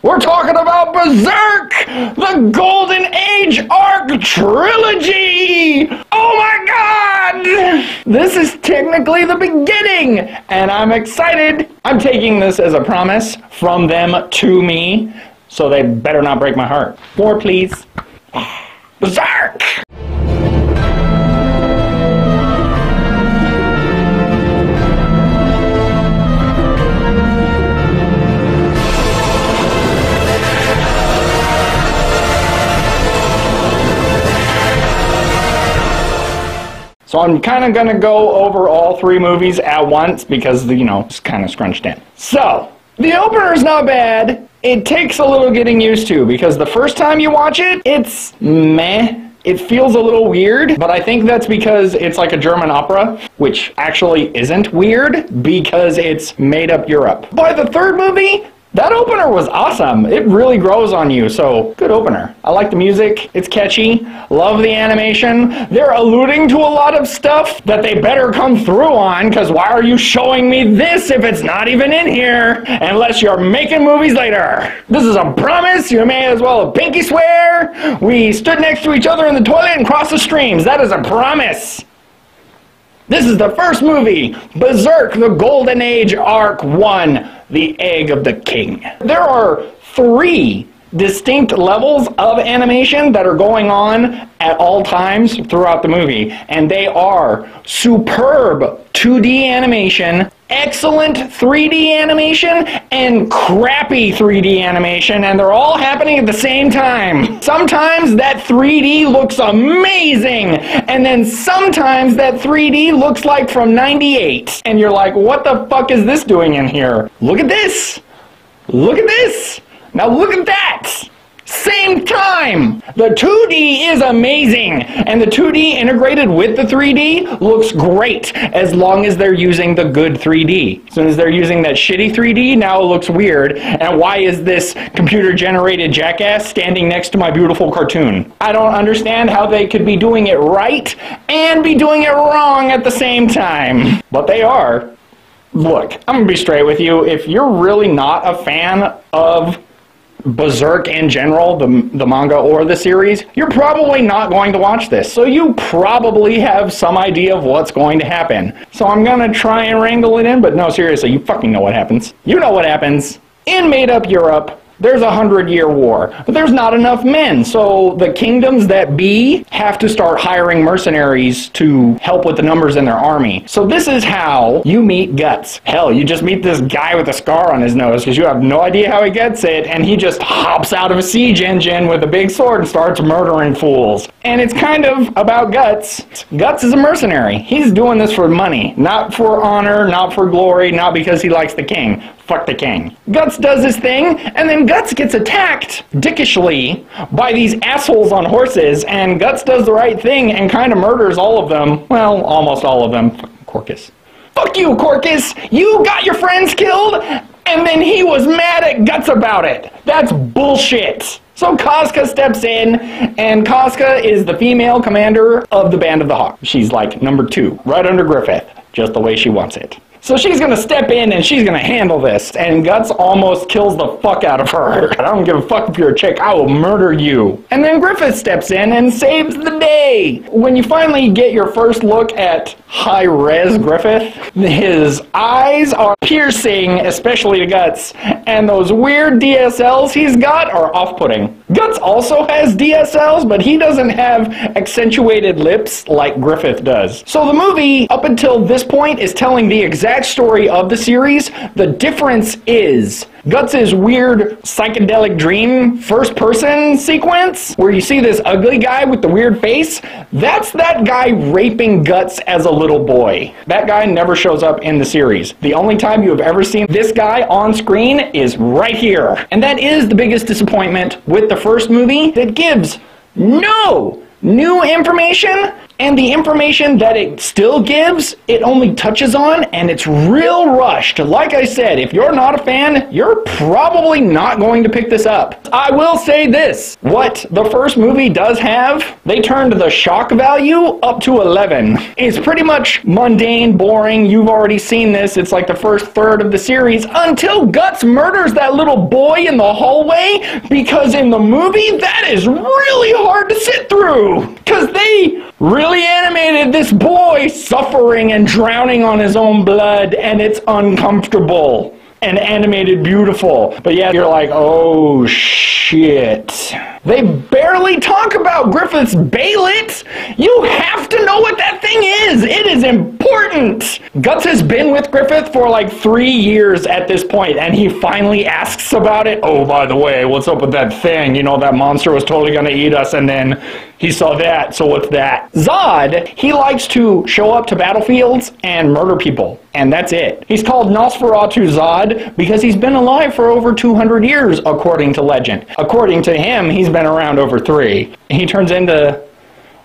We're talking about Berserk, the Golden Age arc trilogy! Oh my god! This is technically the beginning, and I'm excited. I'm taking this as a promise from them to me, so they better not break my heart. More, please. Berserk! So I'm kind of going to go over all three movies at once because, you know, it's kind of scrunched in. So, the opener's not bad. It takes a little getting used to because the first time you watch it, it's meh. It feels a little weird, but I think that's because it's like a German opera, which actually isn't weird because it's made up Europe. By the third movie, that opener was awesome. It really grows on you, so good opener. I like the music, it's catchy, love the animation. They're alluding to a lot of stuff that they better come through on, because why are you showing me this if it's not even in here? Unless you're making movies later. This is a promise, you may as well pinky swear. We stood next to each other in the toilet and crossed the streams. That is a promise. This is the first movie, Berserk, the Golden Age Arc 1, The Egg of the King. There are 3 distinct levels of animation that are going on at all times throughout the movie, and they are superb 2D animation, excellent 3D animation, and crappy 3D animation, and they're all happening at the same time. Sometimes that 3D looks amazing, and then sometimes that 3D looks like from '98, and you're like, what the fuck is this doing in here? Look at this! Look at this! Now look at that! Same time! The 2D is amazing, and the 2D integrated with the 3D looks great, as long as they're using the good 3D. As soon as they're using that shitty 3D, now it looks weird, and why is this computer-generated jackass standing next to my beautiful cartoon? I don't understand how they could be doing it right and be doing it wrong at the same time. But they are. Look, I'm gonna be straight with you. If you're really not a fan of Berserk in general, the manga or the series, you're probably not going to watch this. So you probably have some idea of what's going to happen. So I'm gonna try and wrangle it in, but no, seriously, you fucking know what happens. You know what happens. In made-up Europe, there's a 100-year war, but there's not enough men, so the kingdoms that be have to start hiring mercenaries to help with the numbers in their army. So this is how you meet Guts. Hell, you just meet this guy with a scar on his nose because you have no idea how he gets it, and he just hops out of a siege engine with a big sword and starts murdering fools. And it's kind of about Guts. Guts is a mercenary. He's doing this for money, not for honor, not for glory, not because he likes the king. Fuck the king. Guts does his thing, and then Guts gets attacked dickishly by these assholes on horses, and Guts does the right thing and kind of murders all of them. Well, almost all of them. Fucking Corcus. Fuck you, Corcus! You got your friends killed, and then he was mad at Guts about it. That's bullshit. So Casca steps in, and Casca is the female commander of the Band of the Hawk. She's like number 2, right under Griffith, just the way she wants it. So she's gonna step in and she's gonna handle this, and Guts almost kills the fuck out of her. I don't give a fuck if you're a chick, I will murder you. And then Griffith steps in and saves the day. When you finally get your first look at high-res Griffith, his eyes are piercing, especially to Guts, and those weird DSLs he's got are off-putting. Guts also has DSLs, but he doesn't have accentuated lips like Griffith does. So the movie, up until this point, is telling the exact story of the series. The difference is Guts' weird psychedelic dream first-person sequence, where you see this ugly guy with the weird face, that's that guy raping Guts as a little boy. That guy never shows up in the series. The only time you have ever seen this guy on screen is right here. And that is the biggest disappointment with the first movie. That gives no new information And the information that it still gives, it only touches on, and it's real rushed. Like I said, if you're not a fan, you're probably not going to pick this up. I will say this, what the first movie does have, they turned the shock value up to 11. It's pretty much mundane, boring, you've already seen this, it's like the first third of the series, until Guts murders that little boy in the hallway, because in the movie, that is really hard to sit through. Because they really animated this boy suffering and drowning on his own blood, and it's uncomfortable and animated beautiful. But yeah, you're like, oh shit. They barely talk about Griffith's Baylet. You have to know what that thing is. It is important. Guts has been with Griffith for like 3 years at this point, and he finally asks about it. Oh, by the way, what's up with that thing? You know, that monster was totally gonna eat us, and then he saw that, so what's that? Zod, he likes to show up to battlefields and murder people, and that's it. He's called Nosferatu Zod because he's been alive for over 200 years, according to legend. According to him, he's been around over 3. He turns into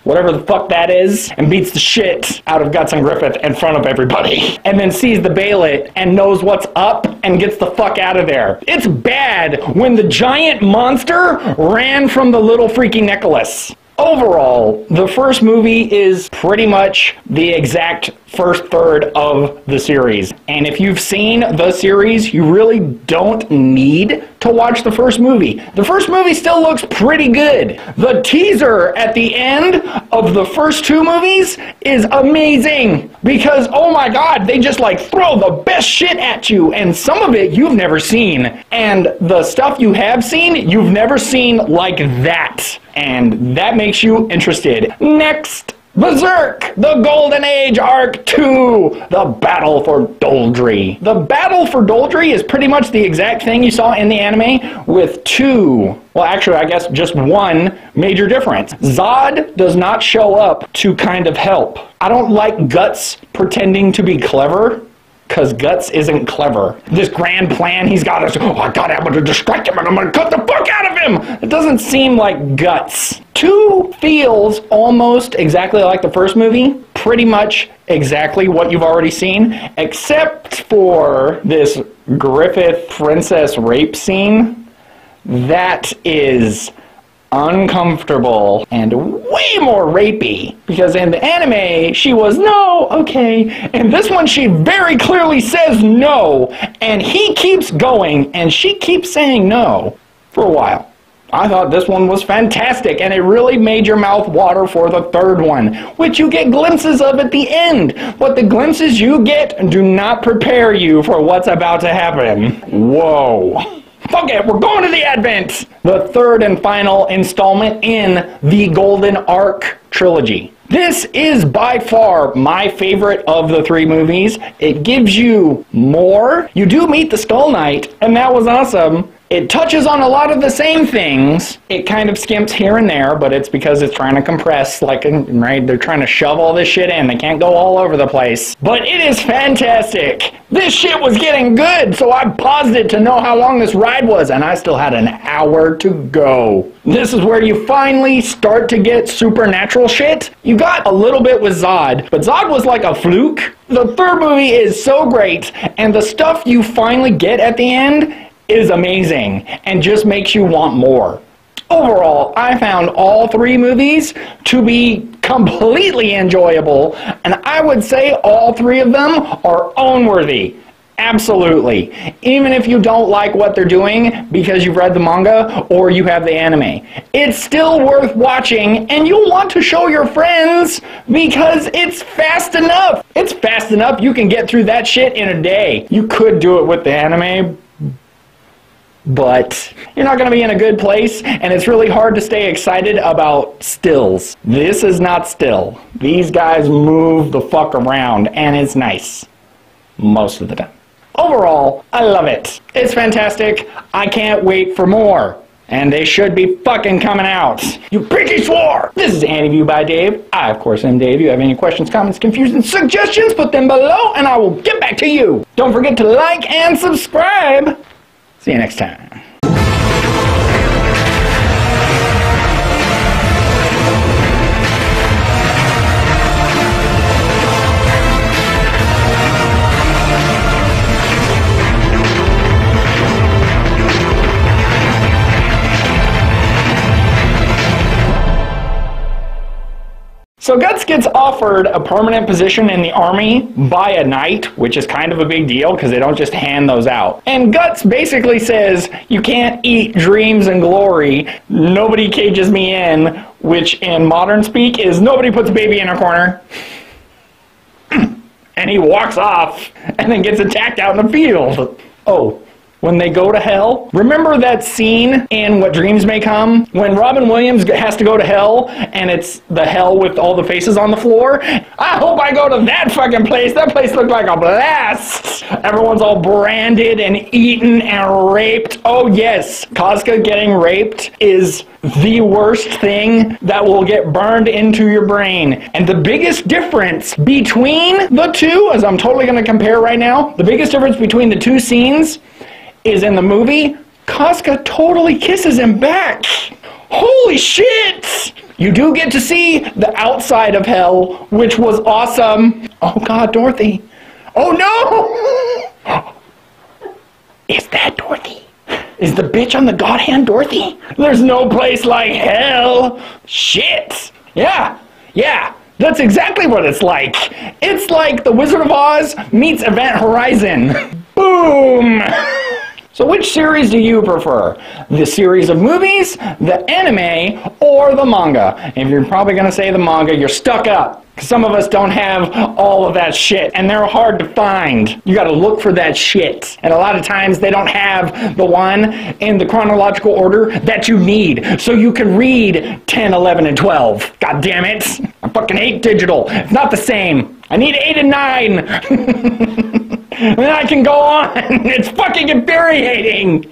whatever the fuck that is, and beats the shit out of Guts and Griffith in front of everybody. And then sees the Baylet and knows what's up and gets the fuck out of there. It's bad when the giant monster ran from the little freaky Nicholas. Overall, the first movie is pretty much the exact first third of the series. And if you've seen the series, you really don't need to watch the first movie. The first movie still looks pretty good. The teaser at the end of the first 2 movies is amazing because, oh my god, they just like throw the best shit at you, and some of it you've never seen. And the stuff you have seen, you've never seen like that. And that makes you interested. Next, Berserk, the Golden Age Arc 2, the Battle for Doldry. The Battle for Doldry is pretty much the exact thing you saw in the anime with 2, well actually I guess just 1 major difference. Zod does not show up to kind of help. I don't like Guts pretending to be clever, because Guts isn't clever. This grand plan he's got is, oh, I gotta, I'm gonna distract him and I'm gonna cut the fuck out of him! It doesn't seem like Guts. 2 feels almost exactly like the first movie, pretty much exactly what you've already seen, except for this Griffith princess rape scene. That is uncomfortable and way more rapey, because in the anime she was no, okay, and this one she very clearly says no, and he keeps going and she keeps saying no for a while. I thought this one was fantastic, and it really made your mouth water for the third one, which you get glimpses of at the end, but the glimpses you get do not prepare you for what's about to happen. Whoa. Fuck it, we're going to the Advent! The third and final installment in the Golden Arc trilogy. This is by far my favorite of the 3 movies. It gives you more. You do meet the Skull Knight, and that was awesome. It touches on a lot of the same things. It kind of skimps here and there, but it's because it's trying to compress, like, right? They're trying to shove all this shit in. They can't go all over the place. But it is fantastic. This shit was getting good, so I paused it to know how long this ride was, and I still had an hour to go. This is where you finally start to get supernatural shit. You got a little bit with Zod, but Zod was like a fluke. The third movie is so great, and the stuff you finally get at the end is amazing and just makes you want more. Overall, I found all 3 movies to be completely enjoyable, and I would say all 3 of them are own-worthy. Absolutely. Even if you don't like what they're doing because you've read the manga or you have the anime, it's still worth watching, and you'll want to show your friends because it's fast enough. It's fast enough you can get through that shit in a day. You could do it with the anime, but you're not going to be in a good place, and it's really hard to stay excited about stills. This is not still. These guys move the fuck around, and it's nice. Most of the time. Overall, I love it. It's fantastic. I can't wait for more. And they should be fucking coming out. You pinky swore! This is AniView by Dave. I, of course, am Dave. If you have any questions, comments, confusion, suggestions, put them below, and I will get back to you. Don't forget to like and subscribe. See you next time. So Guts gets offered a permanent position in the army by a knight, which is kind of a big deal because they don't just hand those out. And Guts basically says, you can't eat dreams and glory, nobody cages me in, which in modern speak is nobody puts a baby in a corner. And he walks off and then gets attacked out in the field. Oh. When they go to hell, remember that scene in What Dreams May Come? When Robin Williams has to go to hell, and it's the hell with all the faces on the floor? I hope I go to that fucking place. That place looked like a blast. Everyone's all branded and eaten and raped. Oh yes, Casca getting raped is the worst thing that will get burned into your brain. And the biggest difference between the two, as I'm totally going to compare right now, the biggest difference between the two scenes is in the movie, Casca totally kisses him back. Holy shit! You do get to see the outside of hell, which was awesome. Oh God, Dorothy. Oh no! Is that Dorothy? Is the bitch on the god hand Dorothy? There's no place like hell. Shit. Yeah. That's exactly what it's like. It's like The Wizard of Oz meets Event Horizon. Boom! So which series do you prefer? The series of movies, the anime, or the manga? If you're probably going to say the manga, you're stuck up. Some of us don't have all of that shit, and they're hard to find. You gotta look for that shit. And a lot of times they don't have the one in the chronological order that you need, so you can read 10, 11, and 12. God damn it. I fucking hate digital. It's not the same. I need 8 and 9. And then I can go on. It's fucking infuriating.